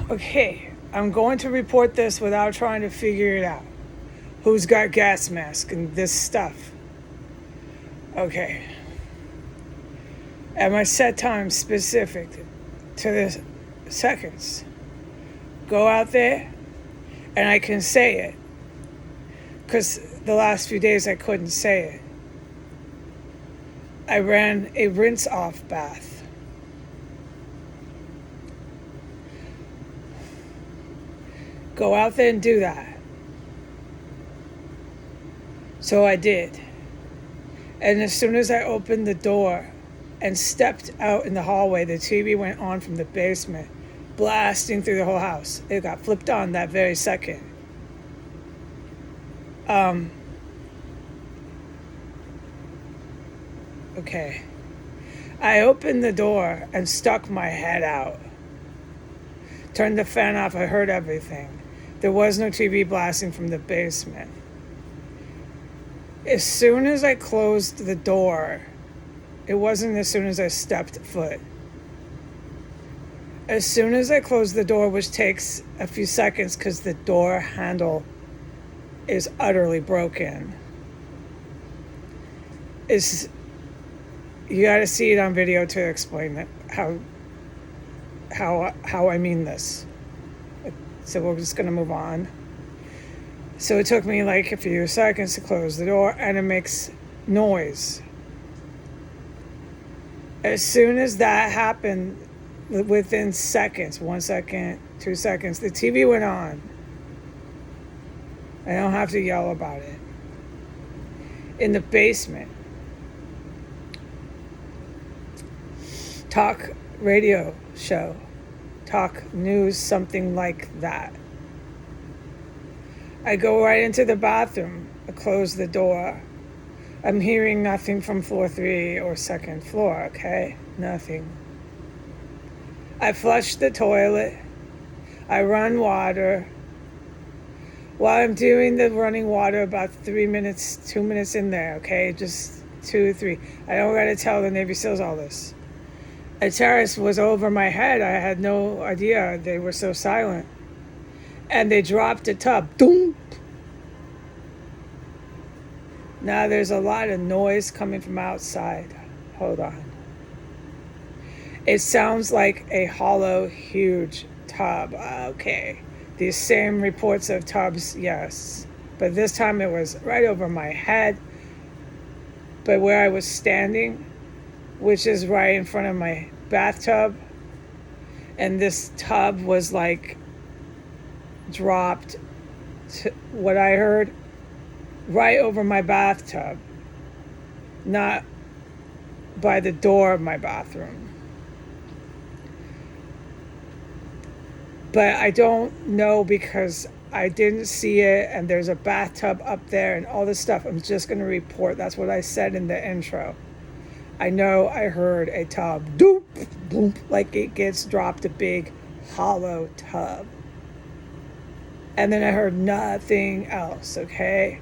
Okay, I'm going to report this without trying to figure it out. Who's got gas mask and this stuff? Okay. At my set time specific to the seconds. Go out there and I can say it. Because the last few days I couldn't say it. I ran a rinse off bath. Go out there and do that. So I did. And as soon as I opened the door and stepped out in the hallway, the TV went on from the basement, blasting through the whole house. It got flipped on that very second. Okay. I opened the door and stuck my head out. Turned the fan off, I heard everything. There was no TV blasting from the basement. As soon as I closed the door, it wasn't as soon as I stepped foot. As soon as I closed the door, which takes a few seconds because the door handle is utterly broken. You got to see it on video to explain it, how I mean this. So we're just going to move on. So it took me like a few seconds to close the door, and it makes noise. As soon as that happened, within seconds, 1 second, 2 seconds, the TV went on. I don't have to yell about it. In the basement. Talk radio show. Talk news, something like that. I go right into the bathroom. I close the door. I'm hearing nothing from floor 3 or second floor, okay? Nothing. I flush the toilet. I run water. While I'm doing the running water, about 2 minutes in there, okay? Just 2 or 3. I don't gotta tell the Navy SEALs all this. A terrorist was over my head. I had no idea. They were so silent. And they dropped a tub. Doom! Now there's a lot of noise coming from outside. Hold on. It sounds like a hollow, huge tub. Okay. These same reports of tubs, yes. But this time it was right over my head. But where I was standing, which is right in front of my bathtub, and this tub was like dropped, to what I heard, right over my bathtub, not by the door of my bathroom. But I don't know because I didn't see it, and there's a bathtub up there and all this stuff. I'm just going to report. That's what I said in the intro. I know I heard a tub, doop, boom, like it gets dropped, a big hollow tub. And then I heard nothing else, okay?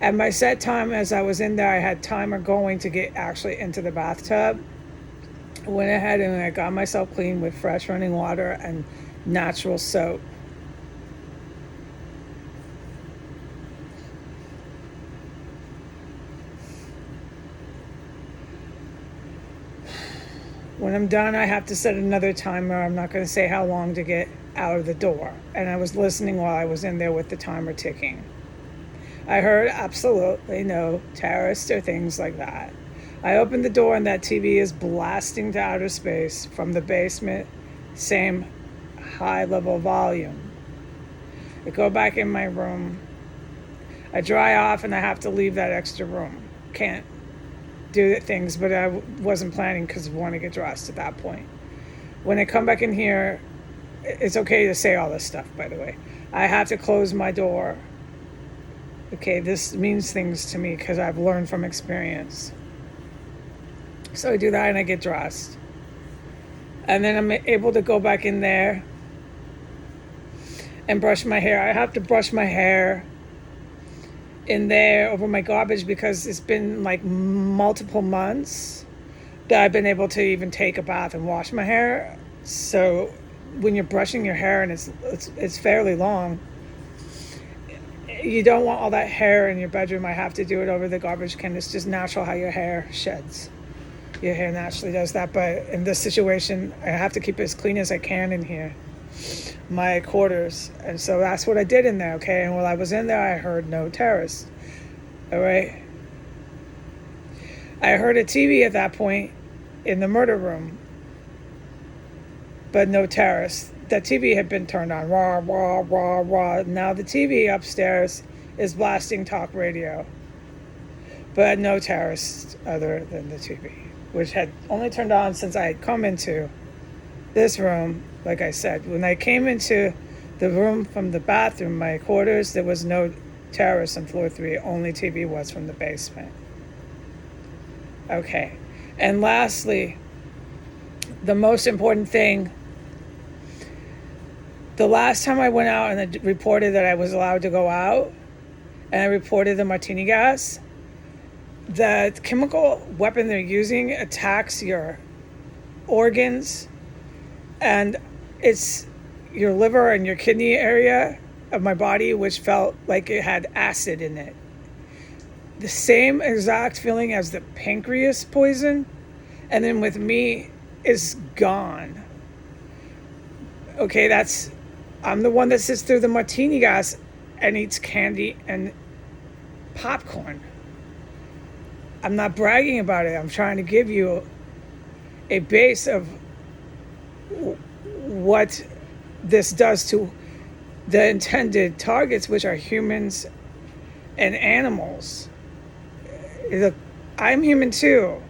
At my set time, as I was in there, I had timer going to get actually into the bathtub. I went ahead and I got myself clean with fresh running water and natural soap. When I'm done, I have to set another timer. I'm not going to say how long to get out of the door. And I was listening while I was in there with the timer ticking. I heard absolutely no terrorists or things like that. I opened the door and that TV is blasting to outer space from the basement, same high level volume. I go back in my room. I dry off and I have to leave that extra room. Can't do things, but I wasn't planning because I want to get dressed at that point. When I come back in here, it's okay to say all this stuff, by the way. I have to close my door. Okay, this means things to me because I've learned from experience. So I do that and I get dressed. And then I'm able to go back in there and brush my hair. I have to brush my hair in there over my garbage because it's been like multiple months that I've been able to even take a bath and wash my hair. So when you're brushing your hair and it's fairly long, you don't want all that hair in your bedroom. I have to do it over the garbage can. It's just natural how your hair sheds. Your hair naturally does that, but in this situation, I have to keep it as clean as I can in here, my quarters. And so that's what I did in there, okay? And while I was in there, I heard no terrorists, all right? I heard a TV at that point in the murder room, but no terrorists. The TV had been turned on, rah, rah, rah, rah. Now the TV upstairs is blasting talk radio, but no terrorists other than the TV, which had only turned on since I had come into this room. Like I said, when I came into the room from the bathroom, my quarters, there was no terrorists on floor 3, only TV was from the basement. Okay, and lastly, the most important thing, the last time I went out and I reported that I was allowed to go out, and I reported the martini gas, the chemical weapon they're using attacks your organs, and it's your liver and your kidney area of my body, which felt like it had acid in it. The same exact feeling as the pancreas poison, and then with me is gone. Okay, I'm the one that sits through the martini gas and eats candy and popcorn. I'm not bragging about it. I'm trying to give you a base of what this does to the intended targets, which are humans and animals. Look, I'm human too,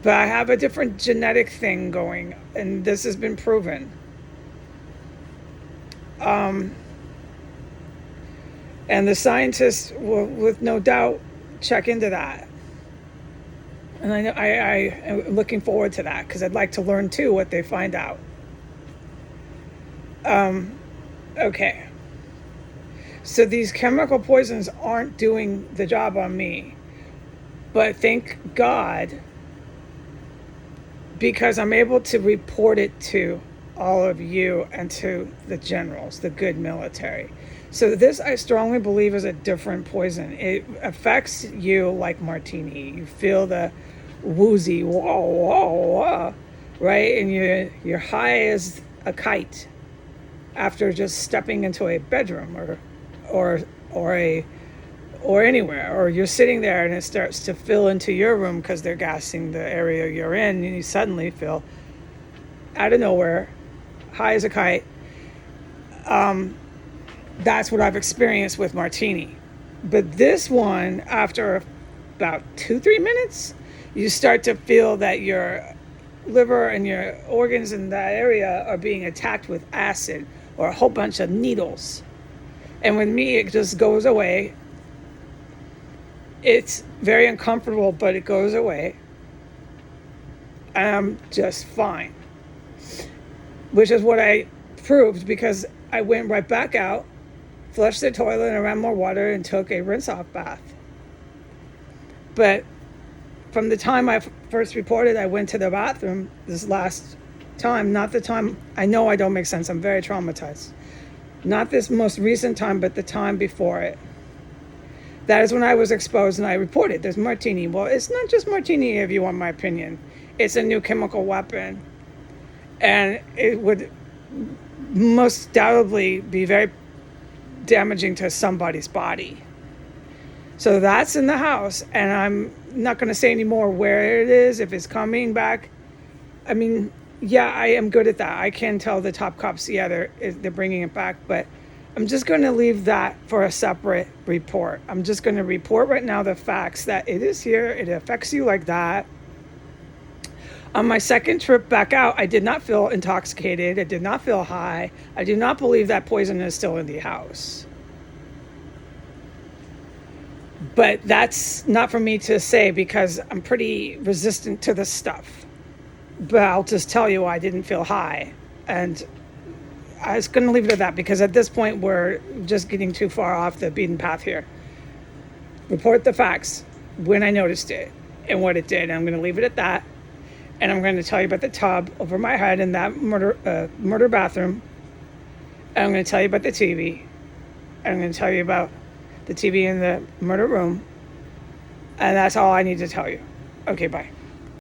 but I have a different genetic thing going, and this has been proven. And the scientists will, with no doubt, check into that. And I am looking forward to that, because I'd like to learn too what they find out. Okay. So these chemical poisons aren't doing the job on me, but thank God, because I'm able to report it to all of you and to the generals, the good military. So this, I strongly believe, is a different poison. It affects you like martini. You feel the woozy, whoa, whoa, whoa, right? And you're high as a kite after just stepping into a bedroom or anywhere, or you're sitting there and it starts to fill into your room because they're gassing the area you're in, and you suddenly feel out of nowhere high as a kite. That's what I've experienced with martini. But this one, after about 2-3 minutes, you start to feel that your liver and your organs in that area are being attacked with acid or a whole bunch of needles. And with me, it just goes away. It's very uncomfortable, but it goes away. And I'm just fine. Which is what I proved, because I went right back out, flushed the toilet and ran more water and took a rinse-off bath. But from the time I first reported, I went to the bathroom this last time, not the time, I know I don't make sense, I'm very traumatized. Not this most recent time, but the time before it. That is when I was exposed and I reported there's martini. Well, it's not just martini, if you want my opinion. It's a new chemical weapon. And it would most undoubtedly be very damaging to somebody's body. So that's in the house, and I'm not going to say anymore where it is, if it's coming back. I mean, yeah, I am good at that. I can tell the top cops, yeah, they're bringing it back, but I'm just going to leave that for a separate report. I'm just going to report right now the facts that it is here, it affects you like that. On my second trip back out, I did not feel intoxicated. I did not feel high. I do not believe that poison is still in the house. But that's not for me to say, because I'm pretty resistant to this stuff. But I'll just tell you I didn't feel high. And I was going to leave it at that, because at this point we're just getting too far off the beaten path here. Report the facts when I noticed it and what it did. I'm going to leave it at that. And I'm going to tell you about the tub over my head in that murder bathroom. And I'm going to tell you about the TV. And I'm going to tell you about the TV in the murder room. And that's all I need to tell you. Okay, bye.